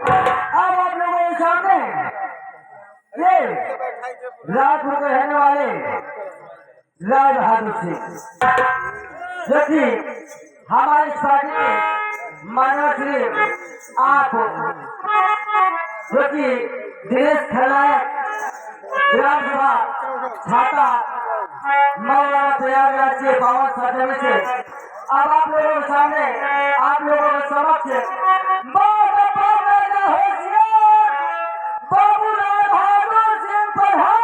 अब आप लोगों के सामने ये राजपुर के रहने वाले राज बहादुर सिंह, जो कि हमारे पार्टी के मानव श्री आप, जो कि देश खिलायक ग्राम सभा छाता मौलाना प्रयागराज के बावन सदन में से अब आप लोगों के सामने, आप लोगों के समक्ष बाबू राज बहादुर सिंह प्रधान।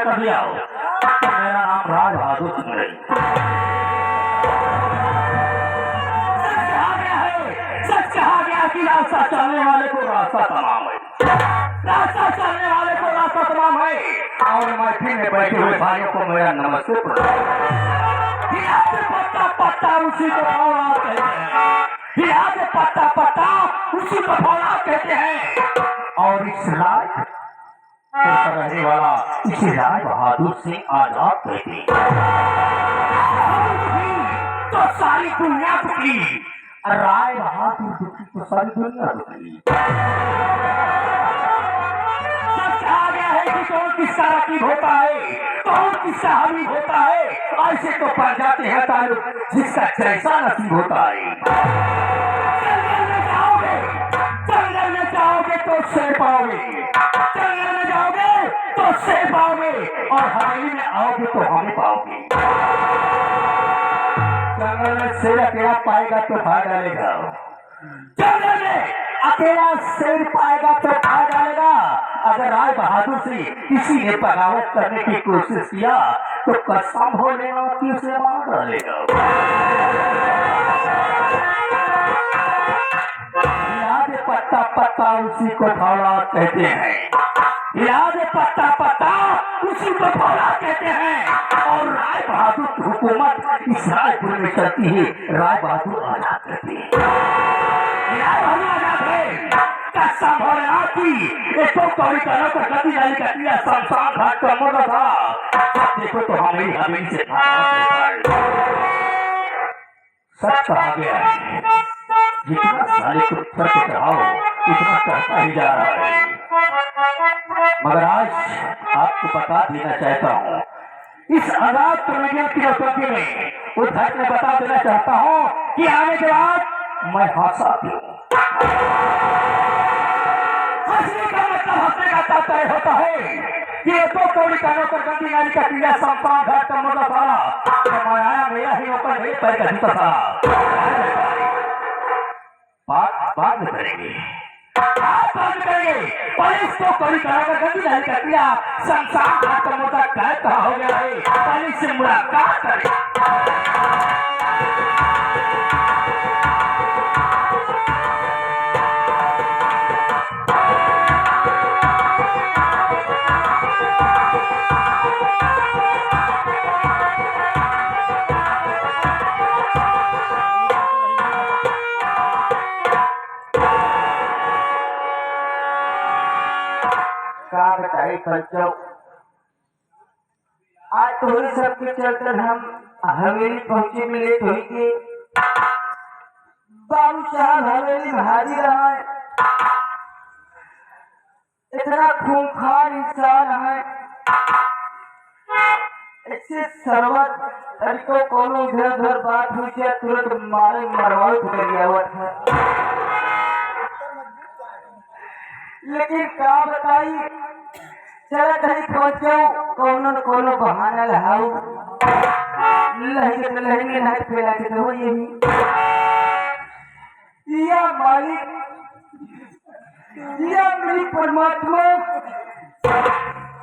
कर दिया मेरा नाम राज बहादुर सिंह है। सच कहा गया कि रास्ता चलने वाले को रास्ता तमाम है, रास्ता चलने वाले को रास्ता तमाम है। और महफिल में बैठे हुए भाइयों को मेरा नमस्ते पत्ता पत्ता उसी को फौलाद कहते हैं, पत्ता पत्ता उसी को फौलाद कहते हैं। और इस राज रहने वाला इसे राज बहादुर सिंह आजाद कहते हैं। तो सारी दुनिया दुखी, राय बहादुर दुखी तो सारी दुनिया दुखी। सब कहा गया है कि कौन किसका रकीब होता है, कौन किसका हमीद होता है, ऐसे तो पड़ जाते हैं ताल्लुक जिसका जैसा नसीब होता है। जंगल में जाओगे तो शेर पाओगे, जंगल में जाओगे तो शेर पाओगे, और हवेली में आओगे तो हमें पाओगे। जंगल में शेर अकेला पाएगा तो भाग डालेगा, जंगल में अकेला शेर पाएगा तो भाग डालेगा। अगर राय बहादुर से किसी ने बगावत करने की कोशिश किया तो कसम हो लेना कि उसे मार डालेगा। पत्ता पत्ता उसी को फौलाद कहते हैं, याद पत्ता पत्ता उसी को फौलाद कहते हैं। और राय बहादुर की हुकूमत इस रायपुर में चलती है, राय बहादुर आजाद कहते हैं। राय बहादुर आजाद है, कसम हो रहा की एक तो कवि का गति जारी कर दिया, शमशान घाट का मोड़ा था। देखो तो हमें से सच कहा गया है, जितना सारे को सच चढ़ाओ उतना चढ़ता ही जा रहा है। मगर आज आपको बता देना चाहता हूँ, इस आजाद कमेडियन की उपलब्धि में उद्धट में बता देना चाहता हूँ कि आने के बाद मैं हंसा हूँ। हंसने का मतलब हंसने का तात्पर्य होता है कि ये तो कौड़ी कानों पर गंदी नाली का कीड़ा शमशान घाट का मुर्दा साला, मैं आया मेरा ही ऊपर मेरे पैर का जूता साला। बात में करेंगे, बात करेंगे। पुलिस को कौड़ी कानों पर गंदी नाली का कीड़ा शमशान घाट का मुर्दा कैद कहा हो गया है, पुलिस से मुलाकात करें। बच्चों आज तो सबके चलते हम हवेली पहुंचे में लेट हुई थी। बाबू साहब हवेली में हाजिर है, इतना खूंखार इंसान है, इससे सर्वत तरीकों को इधर उधर बात हुई है, तुरंत मारे मरवाई उतर गया हुआ था। लेकिन क्या बताइए चला कहीं पहुंच जाऊं कोनो न कोनो बहाना लगाऊ लहेंगे तो लहेंगे नहीं फैला के तो यही या मालिक या मेरी परमात्मा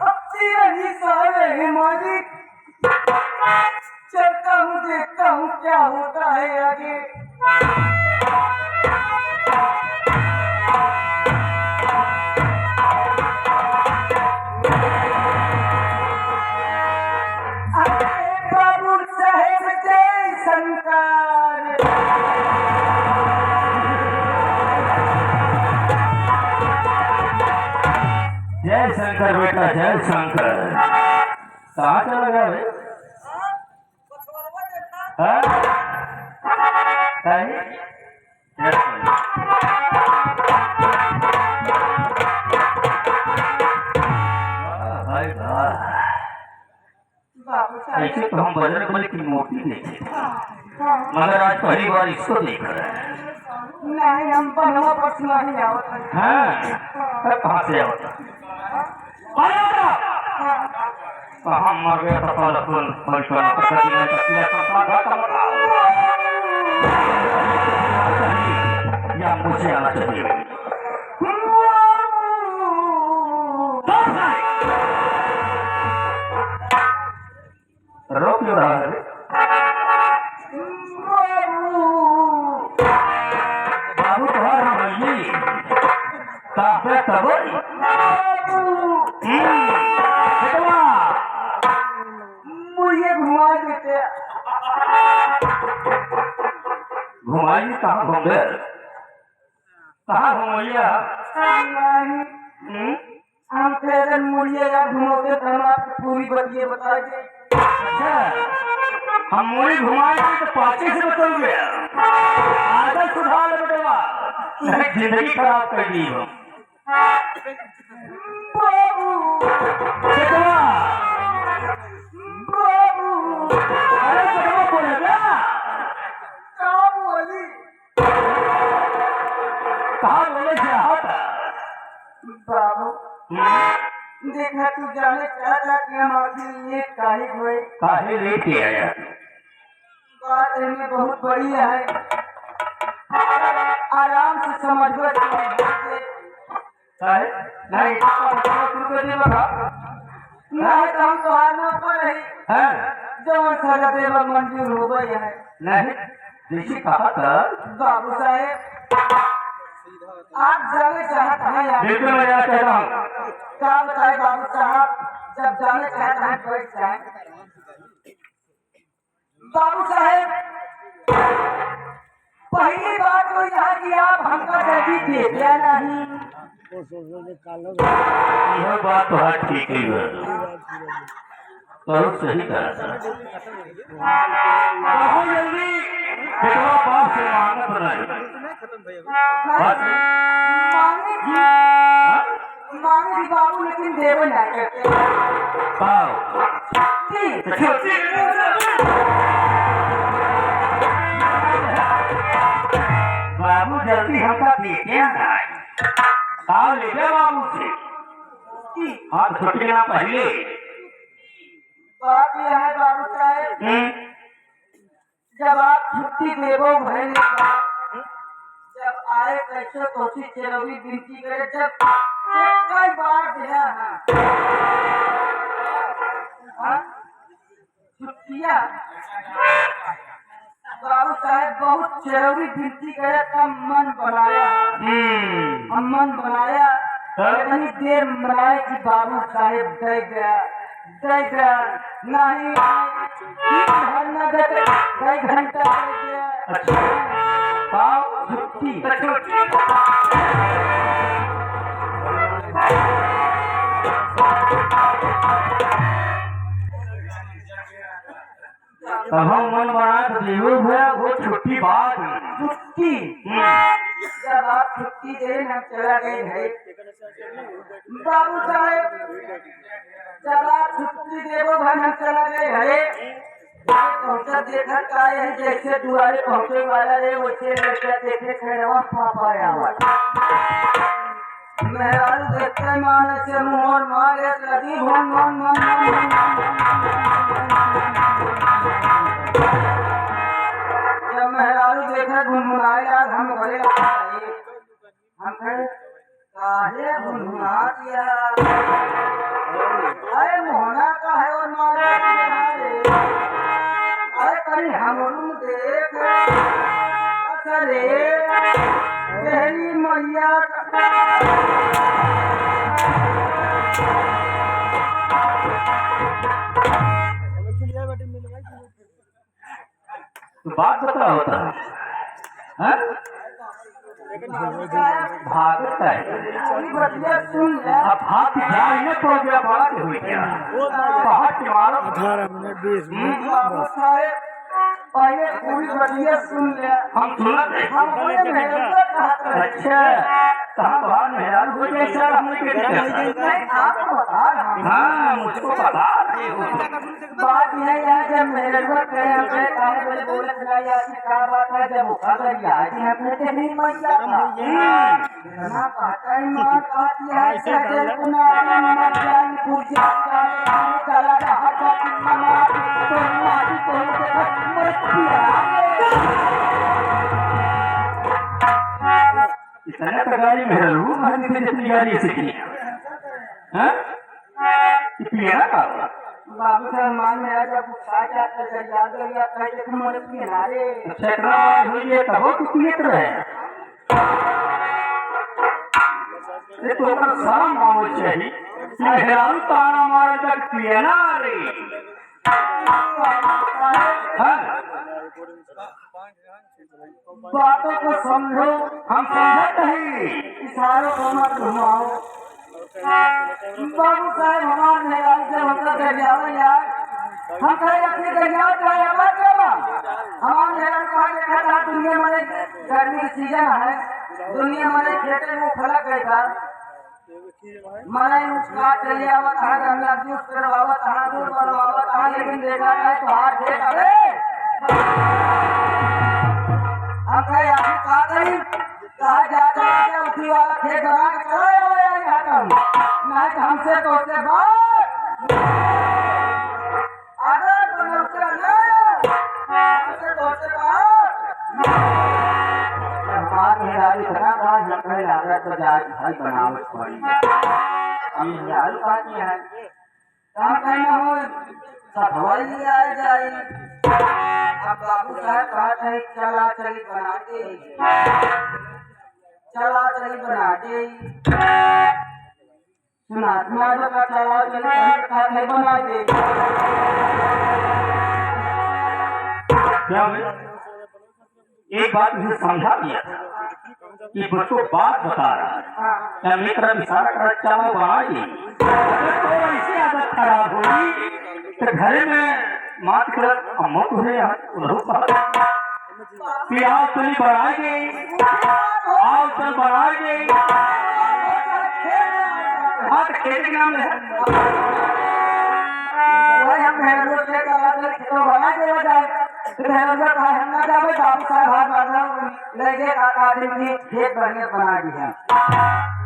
अब तेरा ही सहारा है मालिक चलता हूँ देखता हूँ क्या होता है आगे बाबू साहेब जय शंकर जय शंकर बेटा जय शंकर कहाँ चला गया रे हाँ? कहीं? भाई वाह बाबू साहेब ऐसे तो हम बजरंगबली की मूर्ति देखे मगर आज पहली बार इसको देख रहे हैं नहीं हम बनवा पछुआ नहीं आवत हाँ कहाँ से आवता कहाँ मर गया था पहले कौन पंचवान प्रकृति में तकिया संपा घाटा या मुझे आना चाहिए रो क्यों रहा है बाबू तुम्हारा भैया काफे तबई मुझे घुमा देते घुमाई कहाँ घूमे कहाँ घुमैया नहीं हम पैदल मुड़िएगा घुमोगे तो हम आपको पूरी बतिए बता दें अच्छा हम मोड़ी घुमाएंगे तो पाछे से बदल गया आगे सुधार बेटेवा नहीं जिंदगी खराब कर दी हो बाबू बेटवा बाबू अरे बेटवा बोलेगा कहाँ बोली कहाँ बोले चाहता बाबू देखा तू जाने चाहता कि हम आपके लिए काहे हुए काहे लेके आया बात इनमें बहुत बड़ी है आराम से समझो काहे नहीं शुरू कर दिया बता नहीं तो हम तुम्हारे में ऊपर है हैं जवन सजा देवा मंजूर हो गई है नहीं ऋषि कहा था बाबू साहेब आप जाने चाहते हैं बिल्कुल मैं जाना चाहता हूँ क्या बताए बाबू साहब जब जाने चाहते हैं बैठ जाए बाबू साहेब पहली बात तो यह कि आप हमका जल्दी देखा नहीं यह बात तो है ठीक ही है बहुत सही कहा बहुत जल्दी बेटवा बाप से मांगत बनाई बात मांगे जी बाबू लेकिन देव नहीं करते पाओ जी बाबू जल्दी हमका देखे आओ ले जा बाबू से हाँ छुट्टियाँ पहले बात यह है बाबू साहेब जब आप छुट्टी देवो भरे जब आए कैसे तोसी चेरवी गिनती करे जब कई बार दिया छुट्टियाँ बाबू साहेब बहुत चेरवी गिनती करे तब मन बनाया हम मन बनाया इतनी देर बनाए कि बाबू साहेब देख गया नहीं न देते कई घंटा देख गया अच्छा पाओ छुट्टी तब हम मन बना तो देवो भैया वो छुट्टी बाद छुट्टी जब आप छुट्टी दे हम चला गए है बाबू साहेब जब आप छुट्टी देवो भाई हम चला गए है पहुंचा देखा का है जैसे दुआरे पहुंचे वाला है वैसे लड़का देखे खैरवा पापा आया मेहरारू देखते मान से मोहन मारे लगी भन मन मन जब मेहरारू देखे गुनगुनाए यार हम बोले हम काहे गुनगुना दिया अरे मोहना का है और मारे अरे कहीं हम देख अरे तेरी मैया बात बता होता है भागता है सुन ले अब हाथ जाने तो गया बात हुई क्या बाहर के मारो 18 मिनट 20 मिनट पहले पूरी बढ़िया सुन ले हम सुना थे हम बोले मेहनत कहते हैं अच्छा कहाँ बाहर मेहरान हो गए सर हमने के नहीं आपको बता रहा हूँ हाँ मुझको बता रहे हो बात यही है जब मेहनत करें अपने काहे बोले बोले खिलाई ऐसी क्या बात है जब उठा कर याद है अपने के नहीं मैया ना कहता ही माँ कहती है सजल कुमार मत जान पूजा चला रहा था मना तो माटी तो मत इतना तगारी मेहरू हर दिन जितनी गाड़ी सीखी हाँ पिया का बाबू साहब मान मेरा जब उठा जाता है याद हो गया कहे तुम मोरे पिया रे चक्रा हुई है तब तो पिए रहे ये तो कर सारा मामो चाहिए मेहरारू ताना मारे तक पिए ना रे हाँ बातों को समझो हम समझते हैं इशारों को मत घुमाओ बाबू साहब हमारे मेहरारू से होता दरियावा यार हम कहे अपनी दरियावा चाहे हमारे क्या हमारे मेहरारू कहा देखा था दुनिया में गर्मी सीजन है दुनिया में खेते में फला गया मैंने उसका चलिए आवत है गंगा जूस करवावत है दूध बनवावत है लेकिन देखा है तो हाथ देख अरे अब कहे आपने कहा कहीं कहा जाता है उठी वाला खेत बना के चलो नहीं तो हमसे तो उससे बात अगर बनौते हमसे तो उससे बात हमारे मेहरारू इतना कहा जब कहे लग रहा तो जाए भाई बनावट पड़ी हम मेहरारू कहती है कहाँ कहना हो सफवाई लिया जाए अब बाबू साहब कहा था चला चली बना दे चला चली बना दे सुना तुम्हारे का चला चली बना दे क्या हुआ? एक बात मुझे समझा दिया कि बच्चों बात बता रहा है क्या मैं तरफ इशारा कर चला बना दी तो ऐसी आदत खराब होगी तो घर में मात कर अम्मा तुझे कि आओ चली बढ़ा गई आओ चल बढ़ा गई हाथ खेत के नाम है वही हम मेहरारू से कहा था तो बना दे जाए मेहरारू कहा हम ना जावे बाबू साहब हाथ मारना लेके आदमी की खेत बढ़िया बना दिया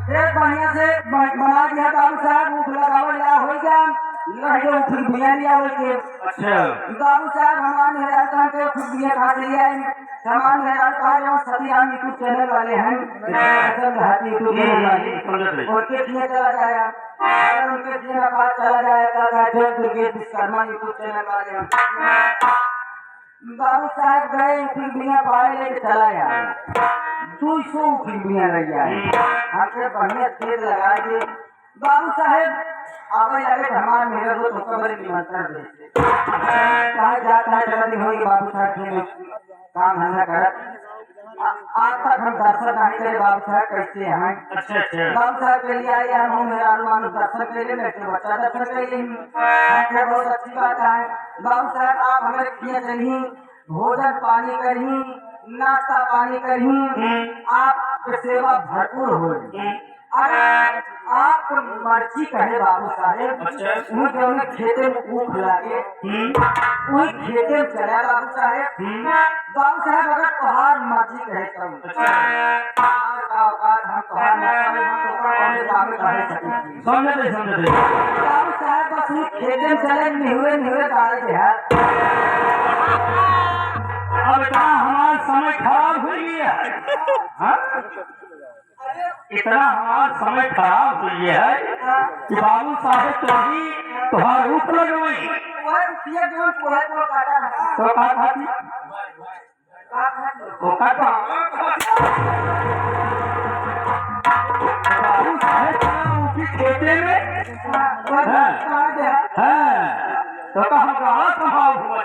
खेत बढ़िया से बना दिया बाबू साहब मुख लगावल या हो गया लगे फिर बिया लिया बोलके अच्छा बाबू साहब हमारे मेहरारू कहा के फिर बिया खा लिया सामान मेहरारू कहा जो सभी हम यूट्यूब चैनल वाले हैं असल हाथी यूट्यूब चैनल वाले उनके लिए चला जाएगा अगर उनके लिए बात चला जाएगा जो दुर्गे विश्वकर्मा यूट्यूब चैनल वाले हैं बाबू साहब गए फिर बिया पाए लेके चला जाए 200 फिर बिया लग जाए हमसे बढ़िया तेल लगा के बाबू साहब आगे लगे हमारे मेरे को तो बड़े निमंत्रण देते कहा जाता है जल्दी होगी बाबू साहब के काम धंधा कर आज तक हम दर्शन नहीं करे बाबू साहब कैसे हैं अच्छा अच्छा बाबू साहब के लिए आए हम मेरा अनुमान दर्शन के लिए बैठे बच्चा दर्शन के लिए बहुत अच्छी बात है बाबू साहब आप हमें किए चलिए भोजन पानी करी नाश्ता पानी करी आपकी सेवा भरपूर हो अगर आप मर्जी कहे बाबू साहेब मुझे उन्हें खेते में ऊख लागे वही खेते में चला बाबू साहेब अगर पहाड़ मर्जी कहे तब औकात हम तोहार ना करी, हम तोहरा कौने कामे काहे सकी। समझते बाबू साहब बस ही खेते में चले निहुरे डाले के है। अब इतना हमारा समय खराब हो गया है, हाँ? इतना हमारा समय खराब हो गया है कि बाबू साहब तुम्हारा रूप लग गई तो का खाती वो का बाबू साहब उसी खेते में है तो कहा गाड़ा संभाल हुआ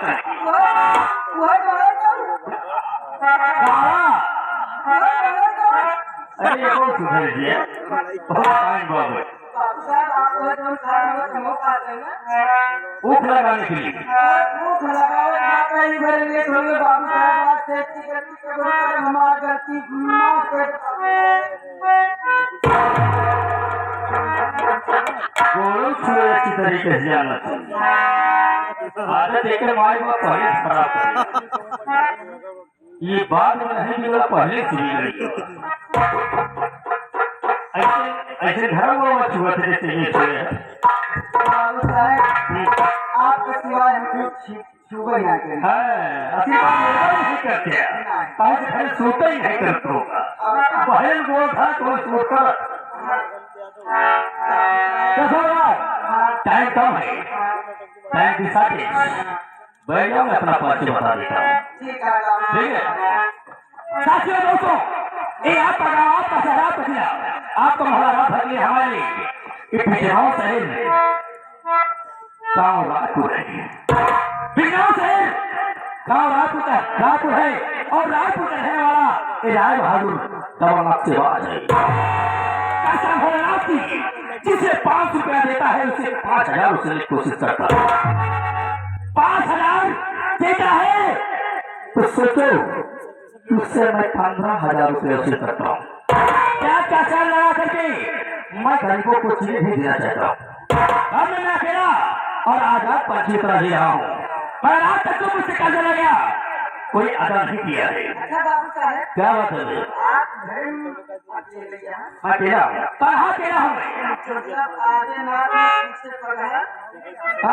अरे ये बहुत सुधर गया, बहुत टाइम बाबू ऊख लगाने के लिए अच्छी तरीके से जाना आदत एक मारे बाप पहले खराब कर ये बात में नहीं बिगड़ा पहले से बिगड़ी ऐसे घर में मत छुआ थे जैसे ये छुए आपके सिवाय हम छुआ ही नहीं करते असली बात मेरा नहीं करते आज घर सोता ही नहीं करते होगा पहले बोल था तो सोकर टाइम कम है टाइम की साथ बैठ जाओ मैं अपना पर्ची बता देता हूँ ठीक है साथियों दोस्तों ये आपका गाँव आपका शहर आपका जिला आपका मोहल्ला भरली हमारे बिजनौर शहर में गाँव राजपुर है बिजनौर शहर गाँव राजपुर है और राजपुर का रहने वाला ये राय बहादुर तब से बात है ऐसा भोलेनाथ की जिसे 5 रुपया देता है उसे 5000 उसे कोशिश करता है 5000 देता है तो सोचो उससे मैं 15000 रुपये उसे करता हूँ क्या चाचा लगा करके मैं गरीबों को चीजें भी देना चाहता हूँ अब मैं अकेला और आजाद पंछी की तरह जी रहा हूँ पर आज तक तो मुझसे क्या चला गया कोई अदा नहीं किया है क्या बात है अकेला कहाँ अकेला हूँ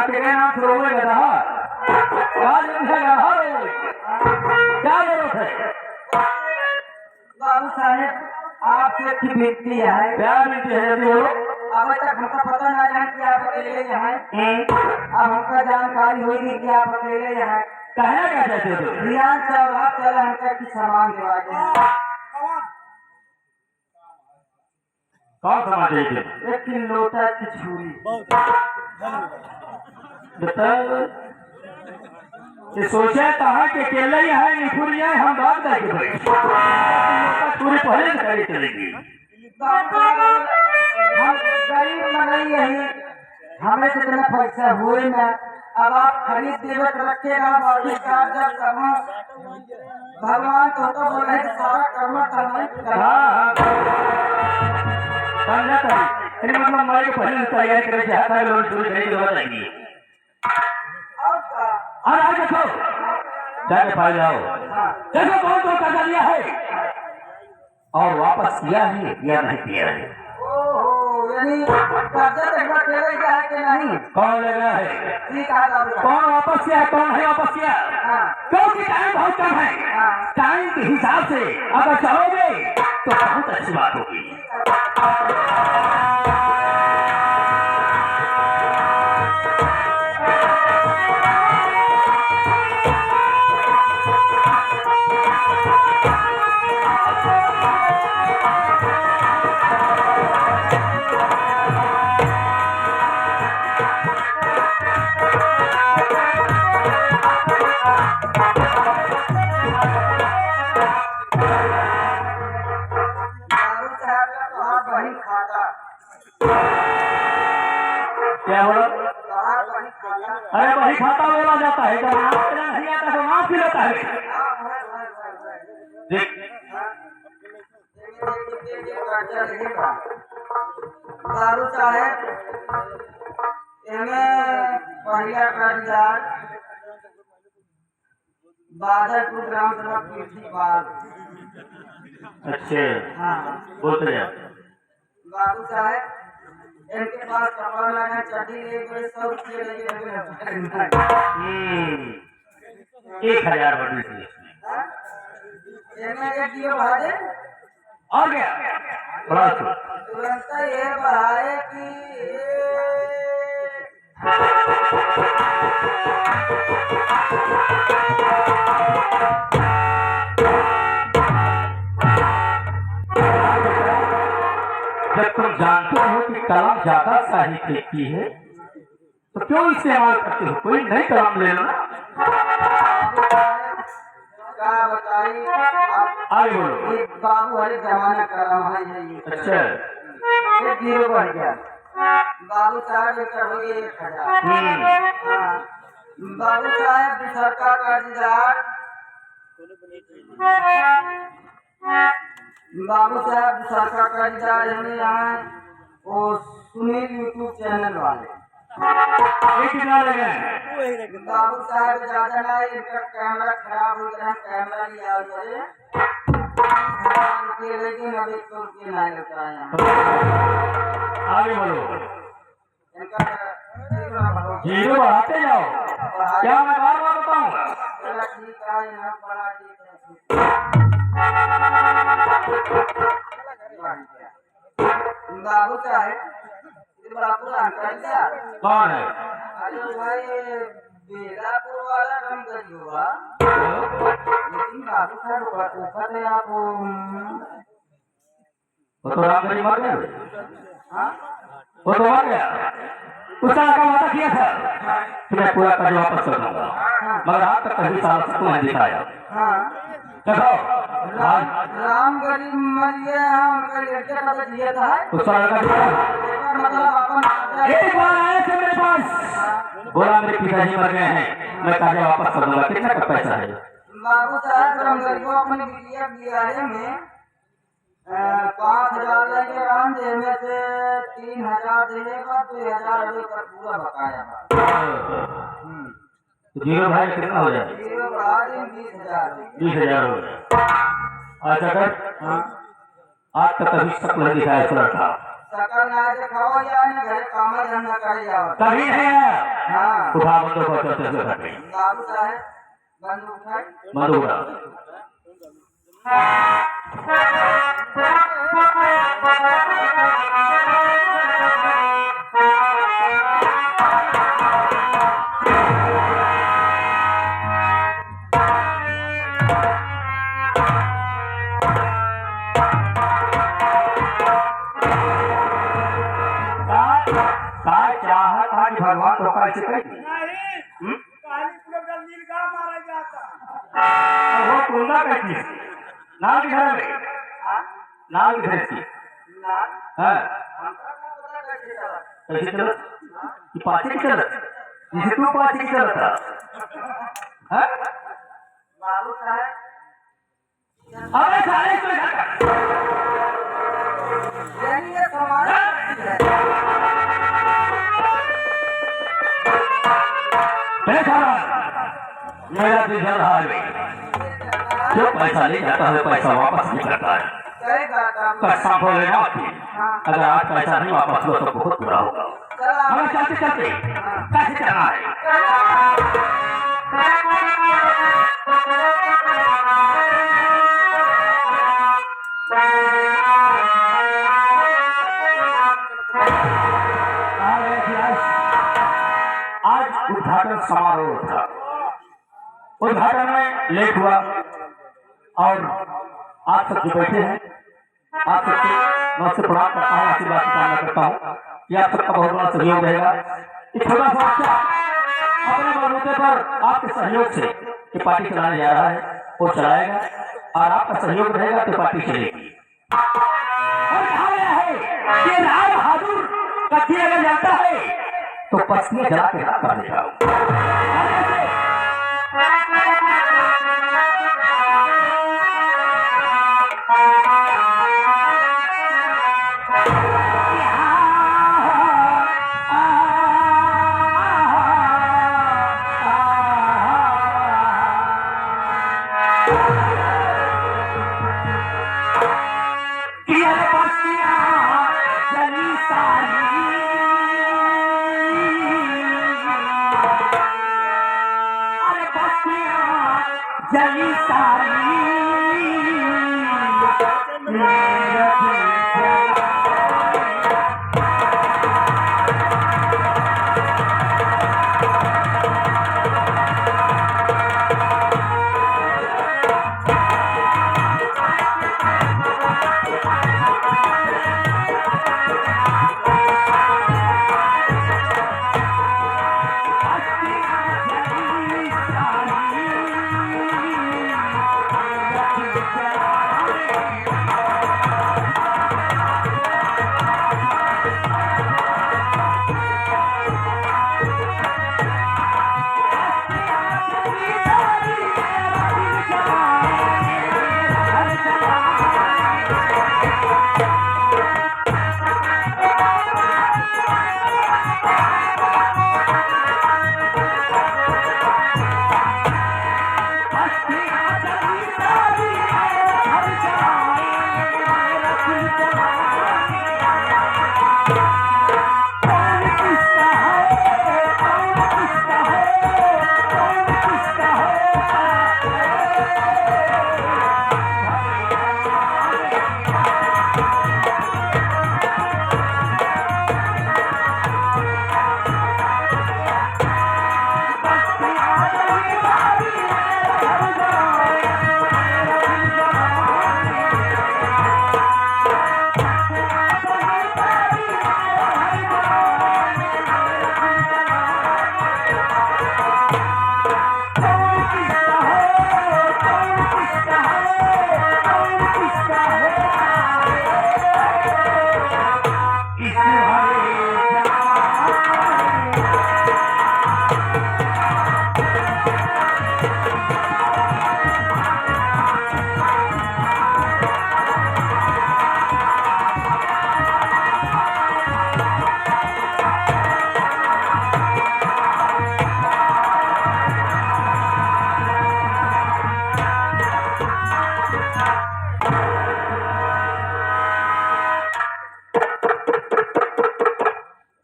तेरे नाम से रोवे गधा क्या जरूरत है बाबू साहेब आपसे की बेनती है क्या बेनती है बोलो अभी तक हमको पता ना जाए कि आप अकेले यहाँ अब हमको जानकारी होगी कि आप अकेले यहाँ कहना क्या चाहते हो ध्यान से और आप चला हमका की सामान दिवा दें कौन सामान चाहिए एक लोटा की छुरी बताओ ये सोचा कहा कि अकेले ही है निपुरिया हम बात करके भाई छुरी पहले से खड़ी चलेगी हम गरीब नहीं यही हमें जितना पैसा हुए ना अब आप खरीद देवे तो रखेगा बाकी कार्य करना भगवान तो बोले सारा कर्म करना मतलब हमारे पहले से तैयारी कर चाहता है लोग शुरू करने की जरूरत नहीं और आगे देखो जाके पा जाओ देखो कौन कौन कर्जा लिया है और वापस किया है या नहीं किया है यानी कर्जा देखना तेरे है कि नहीं कौन लेना है ठीक है कौन वापस किया है कौन नहीं वापस किया क्योंकि टाइम बहुत कम है टाइम के हिसाब से अगर चाहोगे तो बहुत अच्छी बात होगी क्या बोला अरे वही खाता बोला जाता है जब नाम नहीं आता तो नाम भी लेता है दारू साहेब पहला कर्जा बादलपुर ग्राम सभा कृषि बाग अच्छे हाँ बोलते हैं। बाबू साहब इनके पास कपड़ा लगा चड्डी ले गए 100 रुपये लगे 1000 बढ़ी थी इसमें। इनमें एक किलो भाजे और क्या बड़ा तो तुरंत ये बढ़ाए कि जब तुम जानते हो कि कलम ज्यादा शाही फेंकती है तो क्यों इस्तेमाल करते हो? कोई नई कलम ले लो ना। क्या बताइए आगे बोलो। ये बाबू हर जमाना का रहा है ये अच्छा एक जीरो बढ़ गया बाबू साहब एक हो गए 1000 हाँ। बाबू साहब बिसरका कर्जदार बाबू साहब बिसरका कर्जदार हमें यहाँ वो सुनील यूट्यूब चैनल वाले ये कितना लगे? बाबू साहब ज्यादा ना इनका कैमरा खराब हो गया कैमरा लिया करे लेकिन अब 100 रुपये नहीं होता है आगे बोलो। इनका जीरो बढ़ाते जाओ। क्या मैं बार बार बताऊंगा? बड़ा ठीक है यहाँ बड़ा ठीक है बाबू साहब ये बड़ा पुराना कर दिया कौन है? अरे भाई बेलापुर वाला काम करी होगा लेकिन बाबू साहब ऊपर है आप वो तो राम गरी मर गया। हाँ वो तो मर गया। उस साल का वादा किया था कि मैं पूरा कर्ज वापस कर दूंगा, मगर आज तक कभी साल तक नहीं दिखाया। हाँ देखो राम गरीब मर गया उनका लड़का का दिया था उस साल का दिया। मतलब अपन एक बार आए थे मेरे पास, बोला मेरे पिताजी मर गए हैं, मैं कर्ज वापस कर दूंगा। कितना का पैसा है? बाबू साहब राम गरीब अपने बिटिया बियाहे में 5000 लेके आन में से 3000 देगा 2000 अभी का पूरा बकाया तो जीरो भाई कितना हो जाए? जीरो बढ़ा दें 20000 20,000 हो जाए। अच्छा कर आज तक कभी शक नहीं दिखाया इस लड़का। सकल ना दिखाओ या ना घर काम धंधा कर जाओ कभी नहीं आया। हाँ उठा बंदूक और चलते से घर पे बाबू साहब बंदूक उठाए बंदूक उठा। चाहत आज भगवान तो कैसे कही वो कुंदा कहती नाल की घर में नाल की घर की हाँ कैसे चलो कि पाँच की चलत जिसे तू 5 की चलत हाँ बाबू साहब अबे साले तो ये समाज मेरा दिल जल रहा है। जो पैसा ले जाता है पैसा वापस नहीं करता है। सही बात है कसम हो लेना होती। अगर आज पैसा नहीं वापस लो तो बहुत बुरा होगा। हमें चलते चलते कैसे चलना है? आज उद्घाटन समारोह था। उद्घाटन में लेट हुआ और आप सब जो बैठे हैं आप सबसे नमस्ते प्रणाम करता हूँ, आशीर्वाद की कामना करता हूँ कि आप सबका बहुत बड़ा सहयोग रहेगा। एक छोटा सा बच्चा अपने बलबूते पर आपके सहयोग से ये पार्टी चलाने जा रहा है, वो चलाएगा और आपका सहयोग रहेगा तो पार्टी चलेगी। और कहा गया है कि राम बहादुर का दिया अगर जाता है तो पत्नियां जला के राख कर देगा। जई सारी मेरा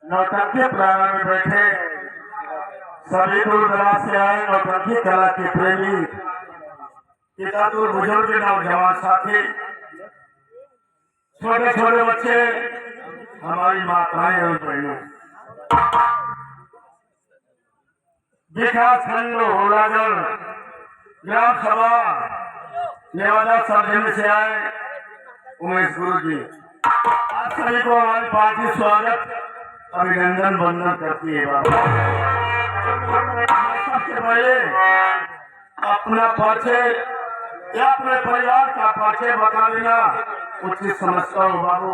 नौटंकी प्रांगण में बैठे सभी दूर दराज से आए नौटंकी कला के प्रेमी पिता दूर बुजुर्ग नौजवान साथी छोटे छोटे बच्चे हमारी माताएं और बहनों विकास खंड होलागढ़ ग्राम सभा नेवादा सब जिले से आए उमेश गुरु जी आप सभी को हमारी पार्टी स्वागत अभिनंदन वंदन करती है। सबसे पहले अपना परिचय या अपने परिवार का परिचय बता देना उचित समझता हूँ बाबू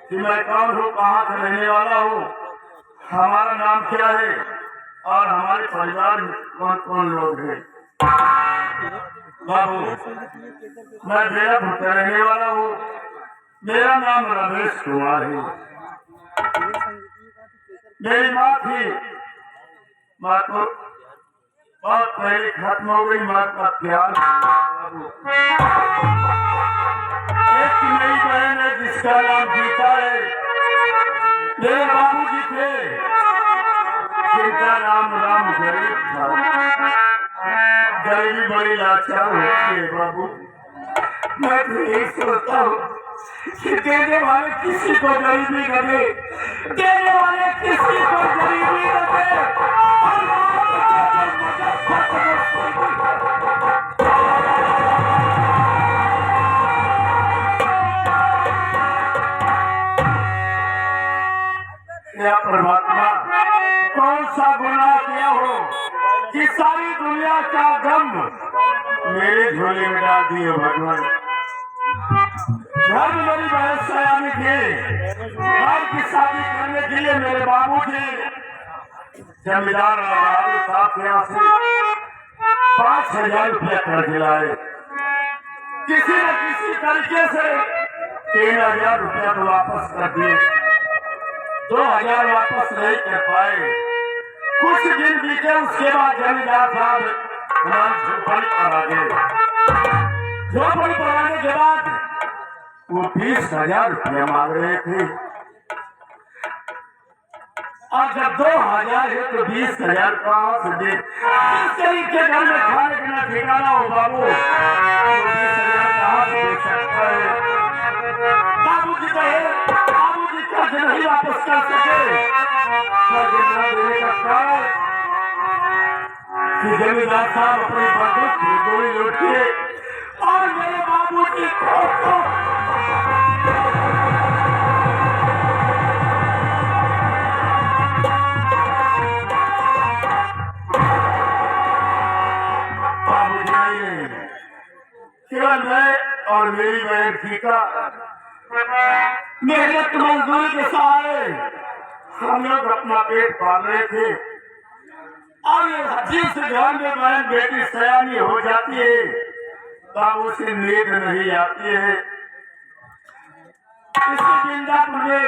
कि मैं कौन हूँ, कहाँ से रहने वाला हूँ, हमारा नाम क्या है और हमारे परिवार में कौन कौन लोग हैं। बाबू मैं बेरपुर का रहने वाला हूँ, मेरा नाम रमेश कुमार है। मेरी माँ थी, माँ तो बहुत पहले खत्म हो गई, माँ का प्यार। एक मेरी बहन है जिसका नाम गीता है, मेरे बाबूजी थे जिनका नाम राम गरीब था। गरीबी बड़ी लाचार होती है बाबू, मैं तो यही सोचता हूँ कि देने वाले किसी को गरीबी न दे, देने वाले किसी को गरीबी न दे। या परमात्मा कौन सा गुनाह किया हो कि सारी दुनिया का गम मेरे झोले में डाल दिए भगवान। घर में मेरी बहन सयानी थी, घर की शादी करने के लिए मेरे बाबू थे जमींदार साहब के यहाँ से 5,000 रुपया कर्ज लाए। किसी न किसी तरीके से 3,000 रुपया तो वापस कर दिए, 2,000 वापस नहीं कर पाए। कुछ दिन बीते, उसके बाद जमींदार साहब झोपड़ी पर आ गए। झोपड़ी पर आने के बाद वो 20,000 रुपया मांग रहे थे। और जब 2000 है तो 20,000 कहाँ से दे? इस गरीब के घर में खाने पीना ठिकाना हो बाबू, तो 20,000 कहाँ से दे सकता है? बाबूजी कहे, बाबूजी कर्ज नहीं वापस कर सके। कर्ज न देने का कारण कि जमींदार साहब अपनी बंदूक में गोली लौटिए और मेरे बाबूजी को केवल मैं और मेरी बहन टीका मेहनत मजदूरी के सहारे हम लोग अपना पेट पाल रहे थे। और ये जिस घर में बहन बेटी सयानी हो जाती है बाबू से नींद नहीं आती है। इसी बिंदापुर में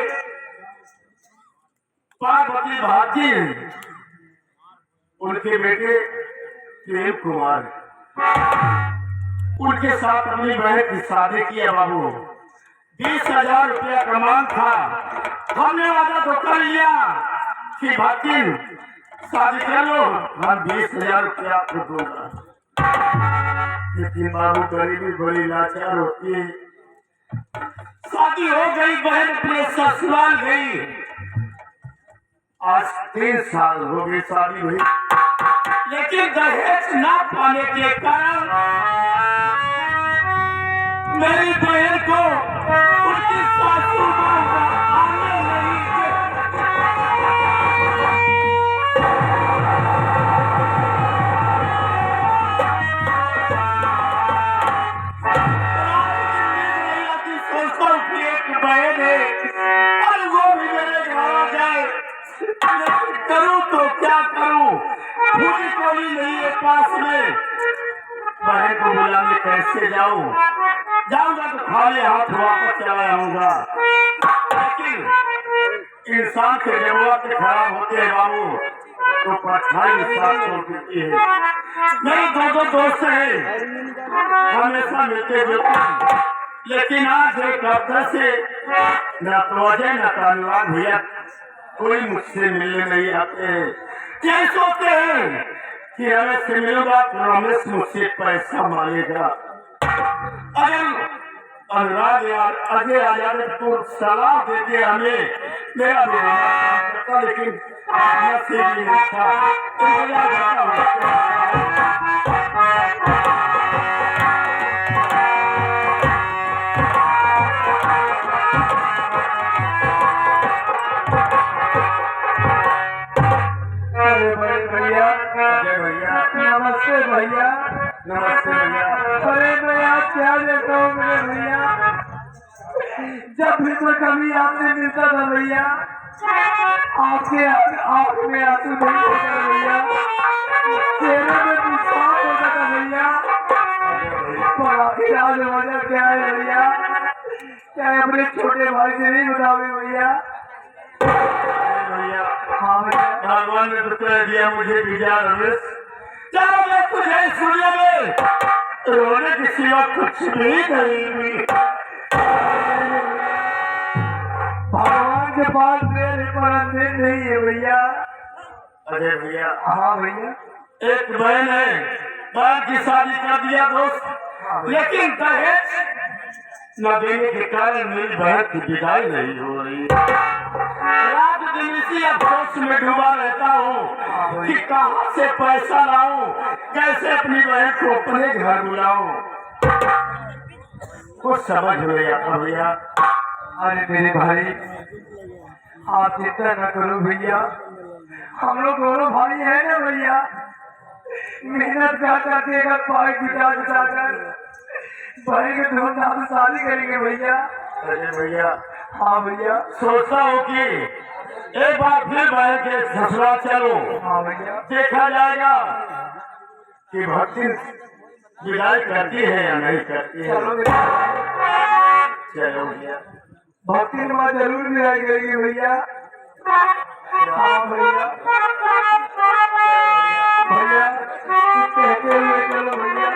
पार्वती भारती उनके बेटे प्रेम कुमार उनके साथ अपनी बहन की शादी की है बाबू। 20,000 रुपया का मांग था। हमने वादा तो कर लिया कि भाती शादी कर लो, हम 20,000 रुपया आपको दूंगा। लेकिन बाबू गरीबी बड़ी लाचार होती है। शादी हो गई, बहन अपने ससुराल गई। आज 3 साल हो गए शादी हुई, लेकिन दहेज ना पाने के कारण मेरी बहन को उनकी सासू मां आने नहीं सोचता हूँ कि एक बहन है और वो भी मेरे घर आ जाए, लेकिन करूँ तो क्या करूँ? पूरी कोई नहीं है पास में। बहन को बुलाने कैसे जाऊँ? जाऊंगा तो खाली हाथ वापस चला आऊंगा। लेकिन इंसान के जरूरत खराब होते हैं बाबू, तो परछाई साथ छोड़ देती है। मेरे 2 दोस्त हैं, हमेशा मिलते जुलते, लेकिन आज एक हफ्ते से न तो अजय न कानवान भैया कोई मुझसे मिलने नहीं आते हैं। ये सोचते हैं कि रमेश से मिलूंगा तो रमेश मुझसे पैसा मांगेगा। अगर अनुराग यार अजय आजाद को सलाह देते हमें, मेरा भी काम करता, लेकिन नसीब ही नहीं था। अरे बड़े भैया, नमस्ते भैया। नमस्ते भैया। अरे भैया क्या देता हूँ मेरे भैया, जब भी तो कभी आपसे मिलता था भैया, आपके आँख में आंसू नहीं होता भैया, चेहरे में मुस्कान होता था भैया। पर आखिर आज वजह क्या है भैया? क्या अपने छोटे भाई से नहीं बतावे भैया? भैया हाँ भैया, भगवान ने तो कह दिया मुझे विजय रमेश, चलो मैं तुझे सुनिए में रोने की सिवा कुछ नहीं करेगी। भगवान के पास मेरे पर अंधेर नहीं है भैया। अरे भैया, हाँ भैया, एक बहन है, बहन की शादी कर दिया दोस्त, लेकिन दहेज न देने के कारण मेरी बहन की विदाई नहीं हो रही। रात दिन इसी अफसोस में डूबा रहता हूँ कि कहाँ से पैसा लाऊं, कैसे अपनी बहन को अपने घर बुलाऊं, कुछ समझ नहीं आता भैया। अरे मेरे भाई आप चिंता न करो भैया, हम लोग दोनों भाई हैं ना भैया, मेहनत करके अगर पाई बिता कर भाई के धूमधाम से शादी करेंगे भैया। अरे भैया, हाँ भैया, सोचता हूँ कि एक बार फिर बहन के ससुराल चलो, हाँ भैया, देखा जाएगा कि भक्ति विदाई करती है या नहीं करती है। चलो मेरे चलो भैया, भक्ति माँ जरूर विदाई करेगी भैया। हाँ भैया, भैया कहते हुए चलो भैया।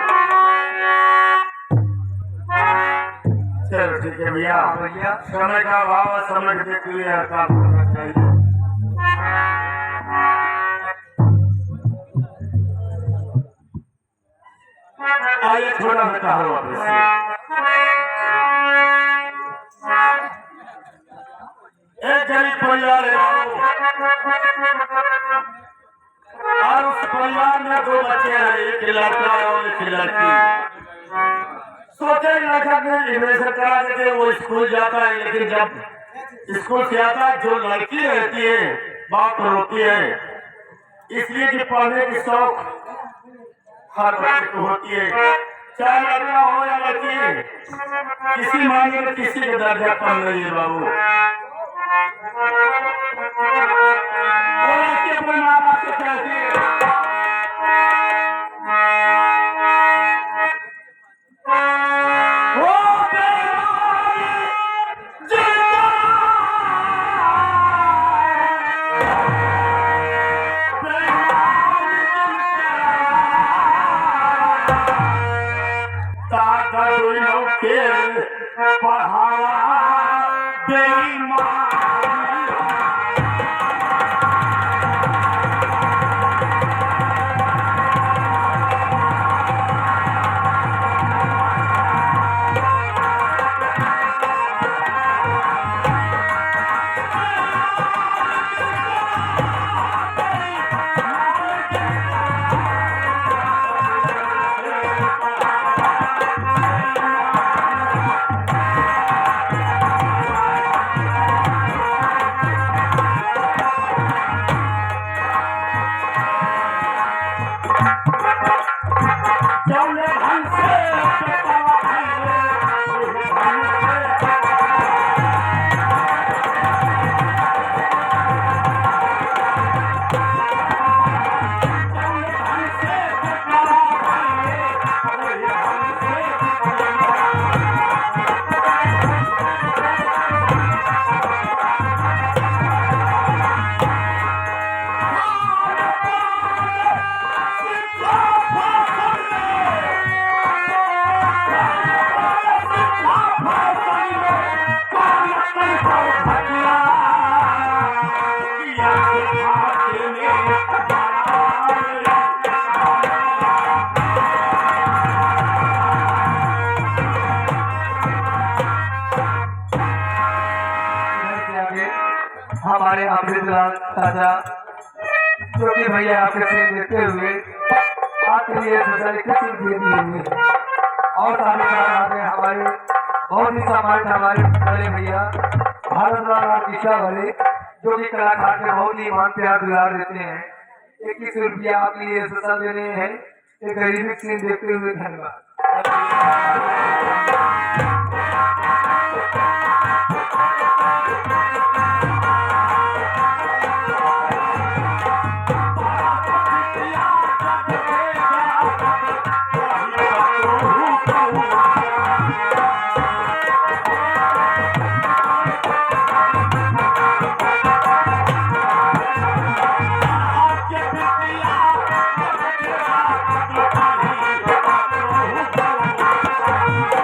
चलो ठीक है भैया। हाँ भैया, समय का अभाव, समय के देखते हुए हर काम करना चाहिए। मेरा बेटा हो वापस से। एक गरीब परिवार है और उस परिवार में 2 बच्चे हैं, एक लड़का और एक लड़की। सोचे लड़का के एडमिशन करा देते, वो स्कूल जाता है, लेकिन जब स्कूल से आता है जो लड़की रहती है बाप रोती है, इसलिए कि पढ़ने की शौक हर बच्चे को होती है, चाहे लड़का हो या लड़की, किसी मायने में किसी का दर्जा कम नहीं है बाबू। और लड़की अपने माँ बाप से कहती है पढ़ावा बेईमान हमारे अमृतलाल चाचा जो कि भैया आपके से देते हुए आपके लिए स्पेशल किस्म दे दी हुई है। और साथ ही हमारे बहुत ही सम्मानित हमारे बड़े भैया भारतलाल रामकिशा वाले जो कि कलाकार के बहुत ही मान प्यार दुलार देते हैं। 21 रुपया आपके लिए स्पेशल दे रहे हैं। एक गरीबी सीन देखते हुए धन्यवाद। Thank you.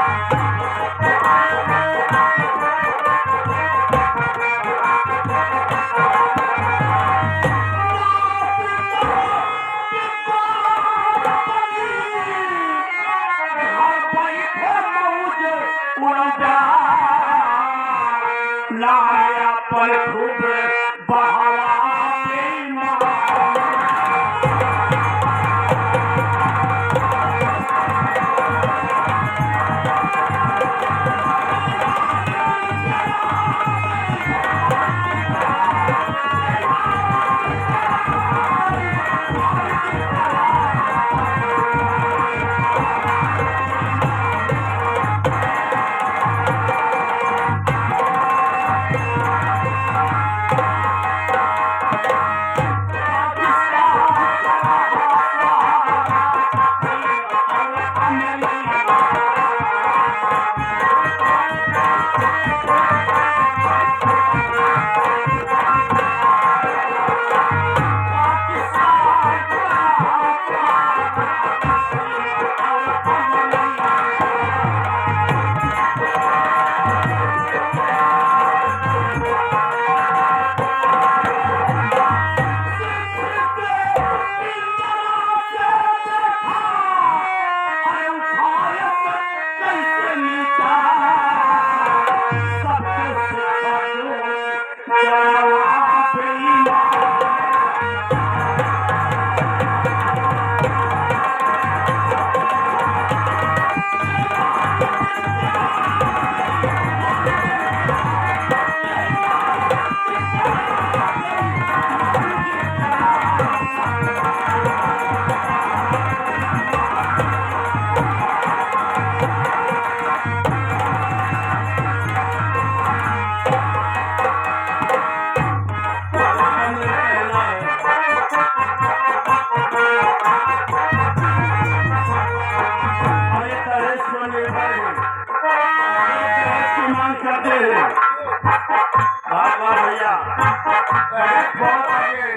भैया बहुत आगे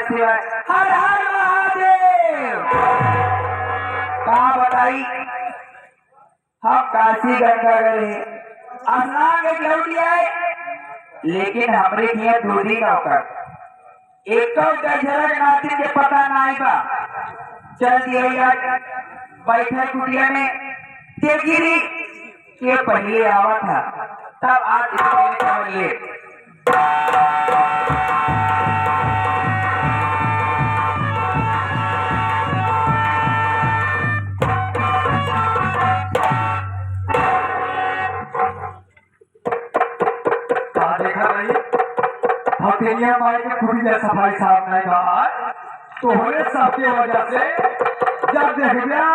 शिवाय हर हर महादेव। कहा बताई हम काशी गंगा गए स्नान के लौटी आए, लेकिन हमरे किया दूरी नौकर एक गजरा नाती के पता नहीं बा। चल दिया बैठे कुटिया में तेगिरी के पहले आवा था, तब आज समझ लिए हथेलिया मार के खुदी सफाई साहब ने कहा तो होने सबके वजह से जब देख गया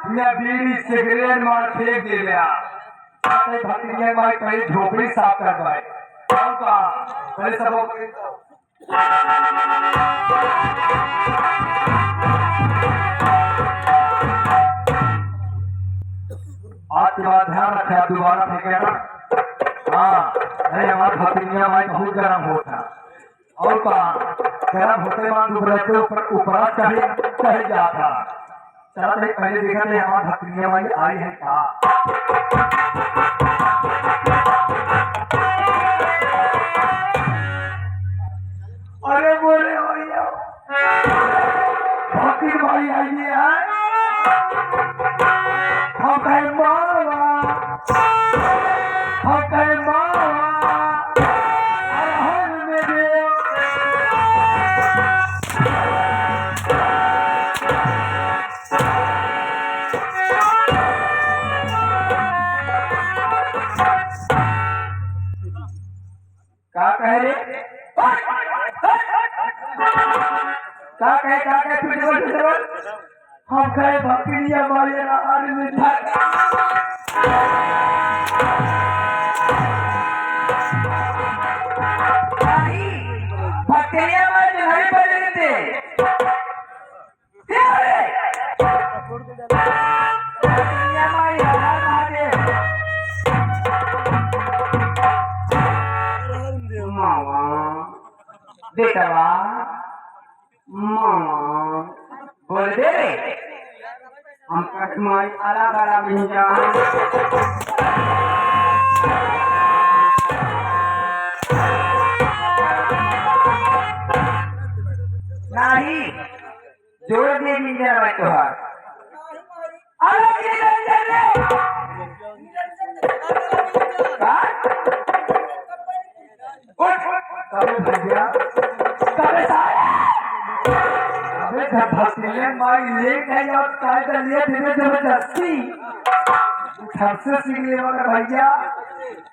मैं बीड़ी सिगरेट मार फेंक दे गया भतीजे भाई कहीं झोपड़ी साफ कर पाए और कहा पहले सब आज के बाद ध्यान रखे आप दोबारा फेंकेगा हाँ नहीं हमारे भतीजा भाई बहुत गर्म होता और कहा गर्म होते बाद ऊपर ऊपर चढ़ जाता चला नहीं पहले देखा नहीं हमारे भतीजा भाई आई है क्या अरे बोले भैया भतीज भाई आइए है हम कहे मावा हम कहे मावा अरहर में दे क्या कह रे क्या कहे फिर हम कहे भक्ति हमारे में भक्तिया नहीं बदलते बेटवा मामा बोल दे हम कठमाई अलग अलग नहीं जोड़ दे मिंजा भाई तोहार अलग भैया भक्तिले माई ले गई और कायदा लिए धीरे जबरदस्ती सबसे सीख ले मगर भैया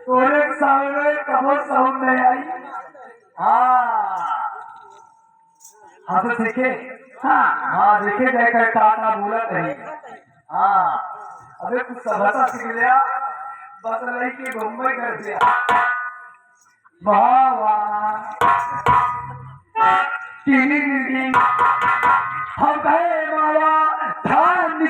तोरे सामने कबो साउंड नहीं आई हाँ तो सीखे हाँ देखे जाकर काका बोलत नहीं अबे कुछ सभा सीख लिया बस नहीं कि मुंबई कर दिया वाह वाह हम कहे मावा धान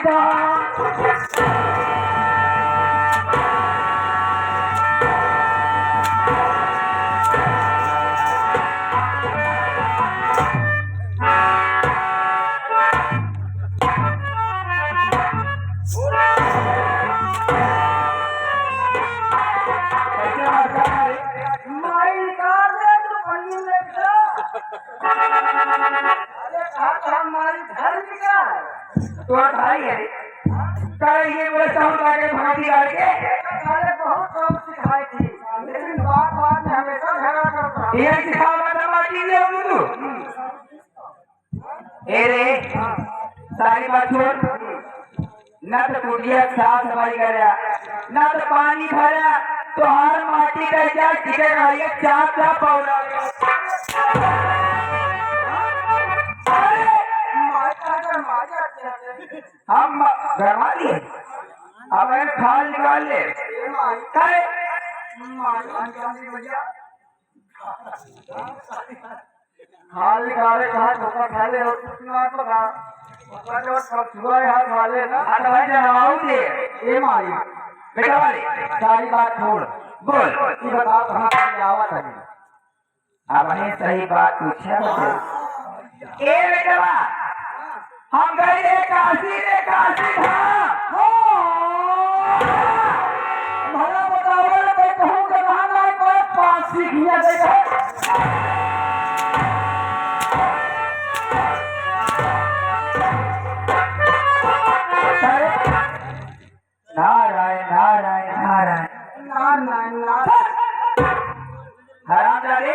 हमारी घर तो भाई है करेंगे वो सब आगे भागी आगे अरे बहुत कम सिखाई थी लेकिन बात में हमेशा झगड़ा करता ये सिखावा तो माटी ले तू ए रे सारी बात छोड़ ना तो कुटिया साफ सफाई करे ना तो पानी भरा तो हर माटी का जा टिके रही चाप चाप पौड़ा हम गरमा लिए अब खाल निकाल ले करे खाल निकाले कहा धोखा खा ले और कितना तो खा सुबह हाथ खा ले ना भाई जमाऊ दे ये मारी बेटा वाले सारी बात छोड़ बोल तू बता कहाँ से आवा था अब सही बात पूछा ए बेटा हम गए काशी धाम भला बताओ कोई कहूँ के कहना कोई पास सीखिया देगा नारायण नारायण नारायण नारायण हरामजादे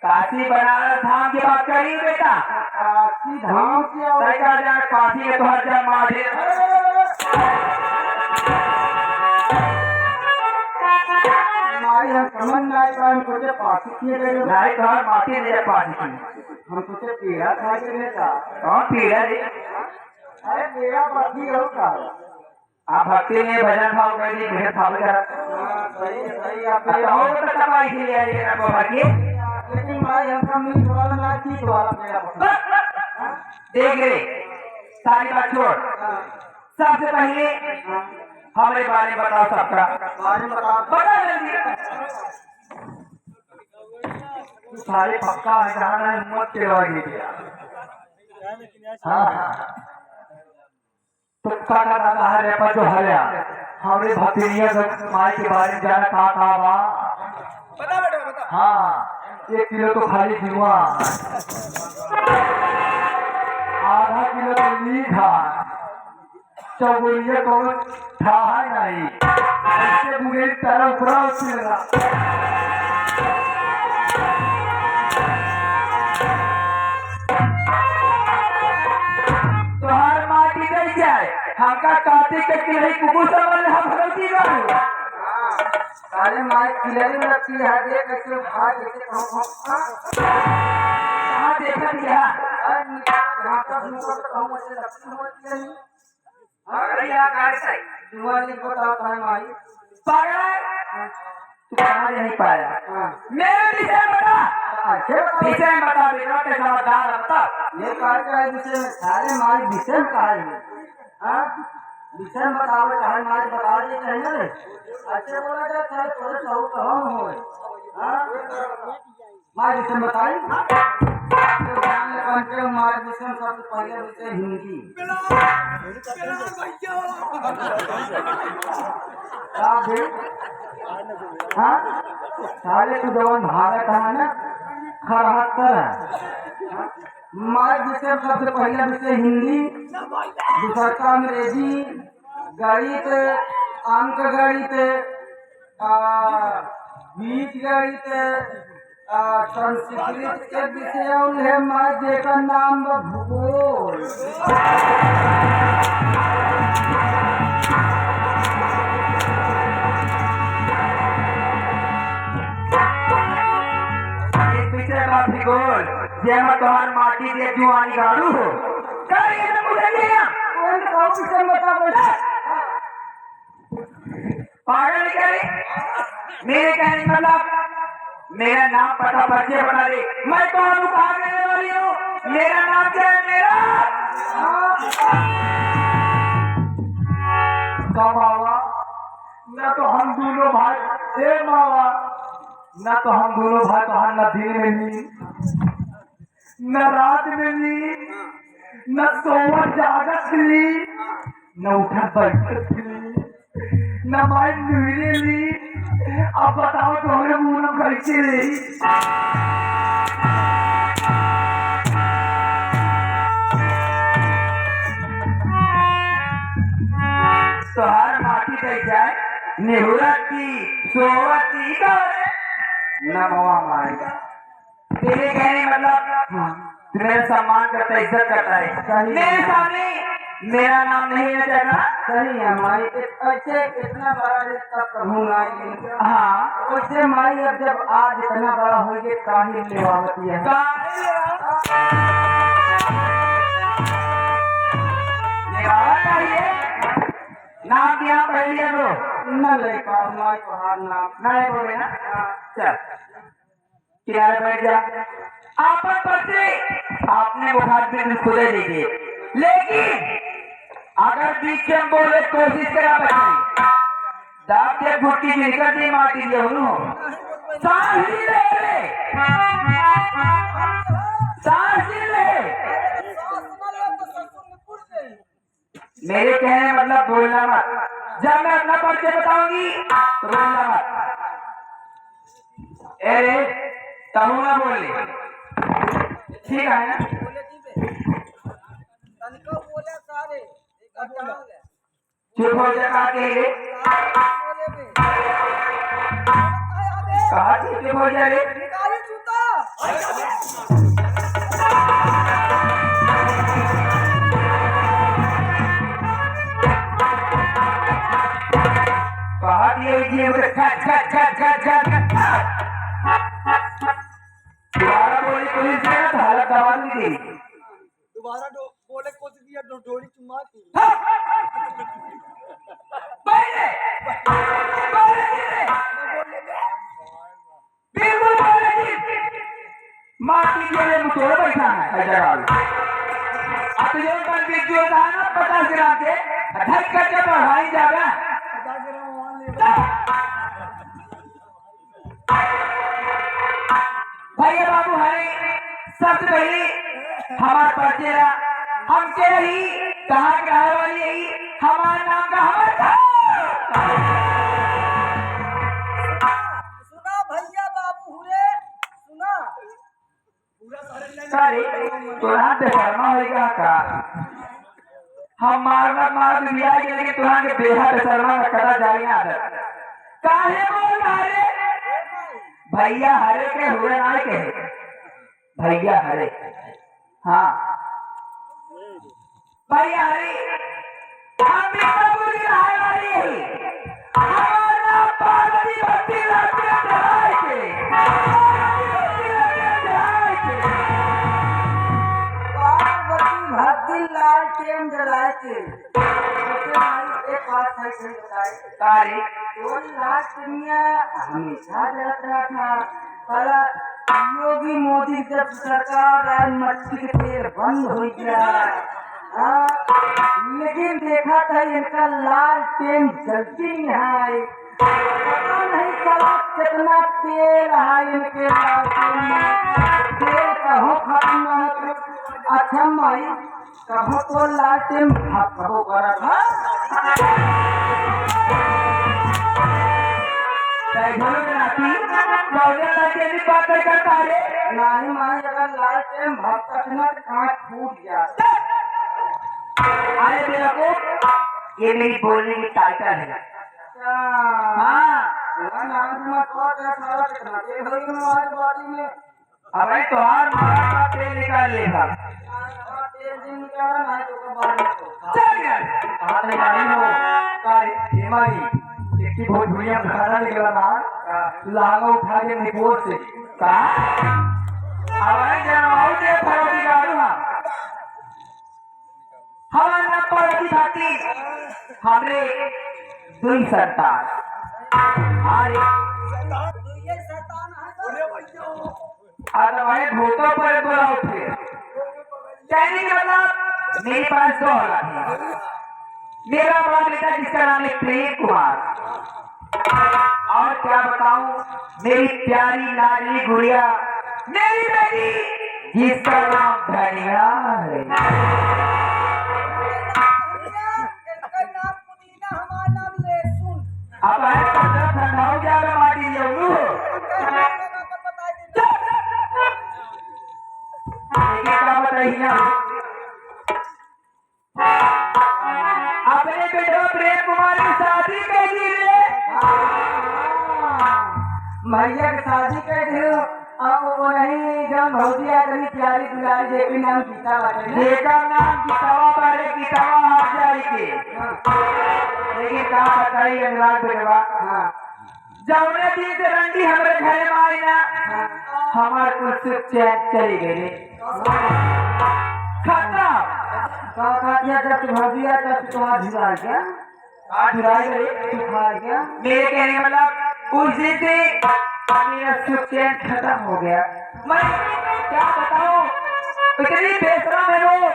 काशी बनारस धाम की बात करी बेटा काशी धाम की काशी में तो हर जगह माधे समझ नहीं सोचे पासी किए नहीं तो हर माटी नहीं पासी की हम सोचे पीड़ा खा के नहीं था हाँ पीड़ा अरे मेरा पति होगा। आप भक्ति में भजन भाव कर दी भेद भाव कर सही सही आप हो तो कमाई के लिए आइए ना भक्ति लेकिन भाई हमका मीट वाला ना चीज वाला मेरा पसंद। देख ले सारी बात छोड़ सबसे पहले हमारे बारे में बताओ सबका बारे में बता जल्दी सारे पक्का है कहा ना हिम्मत के लगे हाँ तो का दादा है पर जो हरिया हमारे भक्तिनिया माई के बारे में जाना कहा बा बता बेटा बता। हाँ 1 किलो तो खाली जुआ आधा किलो तो मीठा चौगुड़िया को था नहीं ऐसे बुरे तरह पूरा उछलेगा तोहार माटी गई जाए हमका काटे के नहीं कुकुर समझ हम भगवती करू अरे माई खिलाई में रखी है देख कैसे भाग कैसे कहाँ देखा दिया तू कहाँ नहीं पाया मेरे विषय बता विषय बता बेटा के समझदार बता ये कार्य का विषय में सारे माई विषय का है विषय में बताओ चाहे माई बता दे चाहिए ना अच्छे बोला जाए चाहे थोड़े सौ कम हो माई विषय बताई माई विषय सबसे पहले विषय हिंदी हाँ सारे तू जवान भारत है ना खरहत्तर है माई विषय सबसे पहला विषय हिंदी दूसरा अंग्रेजी गणित अंक गणित बीज गणित संस्कृत के विषय है माई जेका नाम भूगोल भूगोल जय मैं तुम्हार माटी दे जुआनी गाड़ू हो करिए तो मुझे दिया कौन का विषय बता बेटा पागल करे मेरे कहने मतलब मेरा नाम पता पर्चे बना दे मैं कौन कहा रहने वाली हूँ मेरा नाम क्या है मेरा मावा न तो हम दोनों भाई ए मावा न तो हम दोनों भाई कहा न दिन में ही न रात में ही न सोवा जागत ली न उठा बैठक ली न माई मिले ली अब बताओ तो हमें मुंह न कैसे रही तोहार माटी दे जाए नेहुरा की सोवती करे न मावा माई तेरे कहने मतलब तू मेरा सम्मान करता है इज्जत करता है मेरे सामने मेरा नाम नहीं है तेरा सही है माई ऐसे इतना बड़ा रिश्ता कहूँगा हाँ उससे माई अब जब आज इतना बड़ा हो गया काहे लेवावती है नाम दिया पहले लो न लड़का माई पहाड़ नाम नहीं बोले ना चल किनारे बैठ जा आपन बच्चे आपने वो हाथ में खुदे दीजिए लेकिन अगर बीच में हम बोले कोशिश करा बच्चे दांत के घुट्टी की निकल दी माटी दिया सांस ही ले सांस ही ले मेरे कहने मतलब बोलना मत जब मैं अपना परिचय बताऊंगी तो बोलना मत अरे तहु ना बोले ठीक है ना चुप हो जा कहा चुप हो जा रे कहा दिए दोबारा बोली पुलिस ने हालत दबा दी दोबारा बोले कुछ दिया जोड़ी चुम्मा की पहले बिल्कुल माटी के लिए मुझे बैठा है जवाब अब जो कर वीडियो था ना 50 ग्राम के ढक कर के बढ़ाई जाएगा 50 ग्राम मान ले भैया बाबू हरे सबसे पहले हमारे परिचय हम के ही कहाँ के रहने वाली यही हमारा नाम का हमारा सुना भैया बाबू हुरे सुना पूरा सारे तुरंत बेशर्मा होएगा का हम मार दिया कि लेकिन तुरंत बेहद बेशर्मा का कदा जाए आदत काहे बोल हरे भैया हरे के हुए ना के भैया हरे हाँ भैया हरे हम भी कबूल रहने वाली है हमारा पार्वती भक्ति लाते चढ़ाए पार्वती भक्ति लाल टेम जलाए के एक बात है सही बताए तारीख तो लाल दुनिया हमेशा जलत रहा था पर योगी मोदी जब सरकार आए मट्टी के तेल बंद हो गया लेकिन देखा था इनका लाल टेम जलती नहीं है पता नहीं चला कितना तेल है इनके लाल टेम में तेल कहो खत्म न हो अच्छा माई कहो तो लाल टेम कहो करा था बात करता है नहीं माई अगर लाल टेम भक्त कांच फूट जाता अरे मेरा को ये मेरी बोलने की टाइटल है हाँ अबे तो हर तेल निकाल लेगा चल यार आने वाली हो कारी हिमाई देखी बहुत बढ़िया खाना निकला ना लागा उठा के निकोर से का अबे जनाओ के फरोटी गाड़ू हमारा पड़ती भाती हमरे दुई संतान अरे भाई भूतों पर बोला उठे कहने के मतलब मेरे पास 2 औलाद है मेरा बड़ा बेटा जिसका नाम है प्रेम कुमार और क्या बताऊं मेरी प्यारी लाडली गुड़िया मेरी बेटी जिसका नाम धनिया है अब है ठंडा हो जाएगा माटी लियो क्या बताइए अपने बेटा प्रेम कुमार की शादी कर दी भैया की शादी कर दी अब वो नहीं जब भौजिया कभी प्यारी दुलारी देवी नाम गीता देखा नाम गीतावा बारे गीतावा हाथ जारी के लेकिन क्या बताई अनुराग बेटवा जौने दिन से रंडी हमारे घर में आई ना हमारे कुछ चैन चली गई खत्म जब भौजिया तब तुम्हारा झुरा क्या झुराई गई क्या मेरे कहने का मतलब उस दिन से मेरा सुख चैन खत्म हो गया मैं क्या बताऊं इतनी बेशरम है वो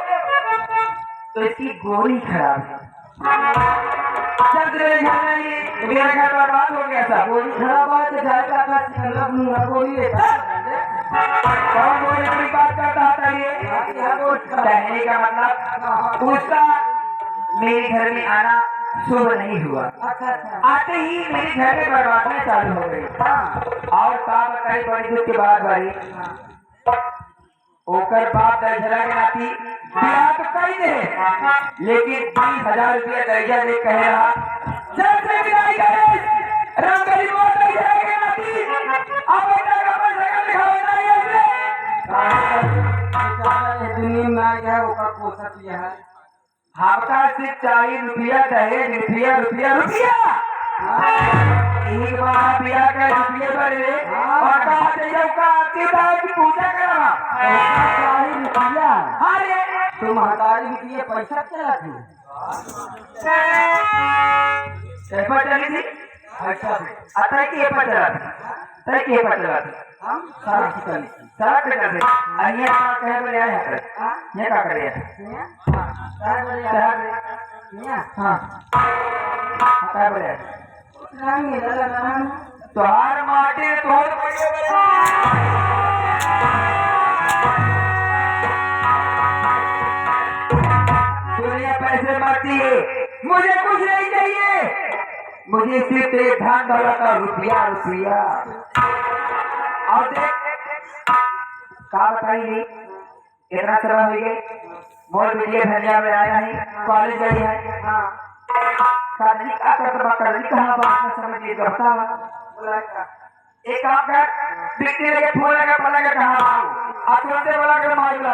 तो इसकी गोली खराब है जब मेरे घर में ये मेरा घर बर्बाद हो गया था गोली खराब बात जाएगा का मुंह गोली लेता कौन गोली की बात करता था ये कहने का मतलब उसका मेरे घर में आना शुभ नहीं हुआ आते ही मेरे घर में बर्बादी चालू हो गई और का बताई बड़ी दुख के बाद भाई ओकर बाप दर्जला के नाती ब्याह तो कई दे लेकिन 20,000 रुपया दर्जा दे कह रहा जब से विदाई करे रंगली मोड़ दर्जला के नाती अब बेटा का पैसा दिखाओ नहीं दुनिया में आ गया ओकर पोषक यह है आपका सिर्फ 40 रुपया दहेज रुपया एक बार बिया के रुपये बड़े और कहा जाओ का देवता की पूजा करना सारी रुपया अरे तुम हतारी रुपये पैसा चला थी कैसे चली थी अच्छा आता है कि ये पचरा तय कि ये पचरा हम सारा की चली थी सारा पे कर दे अन्य का कहे बोले आया है ये का करे सारा बोले हां का बोले रंग लगा तोहार माटी तोड़ पड़ियो दुनिया पैसे मारती है मुझे कुछ नहीं चाहिए मुझे सिर्फ एक धान वाला का रुपया रुपया और देख का बताइए इतना समय हो गए मोर वीडियो धनिया में आया है कॉलेज गई है हाँ शादी का करनी कहाँ बात में समझ ये करता हुआ एक काम कर बिकते लगे फोन लगा पता लगा कहाँ आप तुरंत बोला कर मार बुला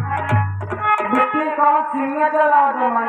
मिट्टी कौन सिंह चला दो मैं